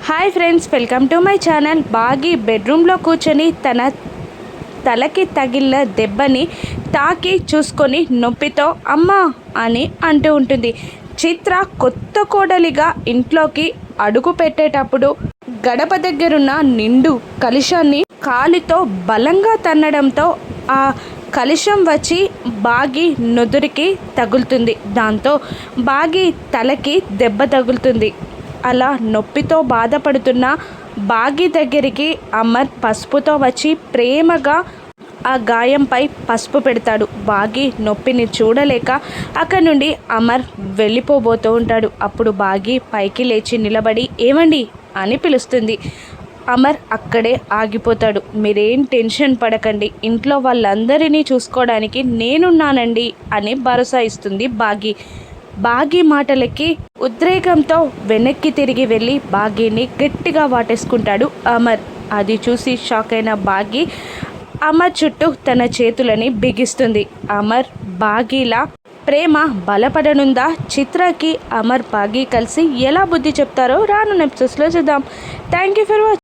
Hi friends, welcome to my channel. బాగి బెడ్రూమ్లో కూర్చొని తన తలకి తగిలిన దెబ్బని తాకి చూసుకొని నొప్పితో అమ్మా అని అంటూ ఉంటుంది. చిత్ర కొత్త కోడలిగా ఇంట్లోకి అడుగు పెట్టేటప్పుడు గడప దగ్గరున్న నిండు కలశాన్ని కాలితో బలంగా తన్నడంతో ఆ కలశం వచ్చి బాగి నుదురికి తగులుతుంది. దాంతో బాగి తలకి దెబ్బ తగులుతుంది. అలా నొప్పితో బాధపడుతున్న బాగి దగ్గరికి అమర్ పసుపుతో వచ్చి ప్రేమగా ఆ గాయంపై పసుపు పెడతాడు. బాగి నొప్పిని చూడలేక అక్కడి నుండి అమర్ వెళ్ళిపోబోతూ ఉంటాడు. అప్పుడు బాగి పైకి లేచి నిలబడి ఏమండి అని పిలుస్తుంది. అమర్ అక్కడే ఆగిపోతాడు. మీరేం టెన్షన్ పడకండి, ఇంట్లో వాళ్ళందరినీ చూసుకోవడానికి నేనున్నానండి అని భరోసా ఇస్తుంది బాగి. బాగి మాటలకి ఉద్రేకంతో వెనక్కి తిరిగి వెళ్ళి బాగీని గట్టిగా వాటేసుకుంటాడు అమర్. అది చూసి షాక్ అయిన బాగి అమర్ చుట్టూ తన చేతులని బిగిస్తుంది. అమర్ బాగీలా ప్రేమ బలపడనుందా? చిత్రకి అమర్ బాగి కలిసి ఎలా బుద్ధి చెప్తారో రానున్న ఎపిసోడ్స్లో చూద్దాం. Thank you for watching.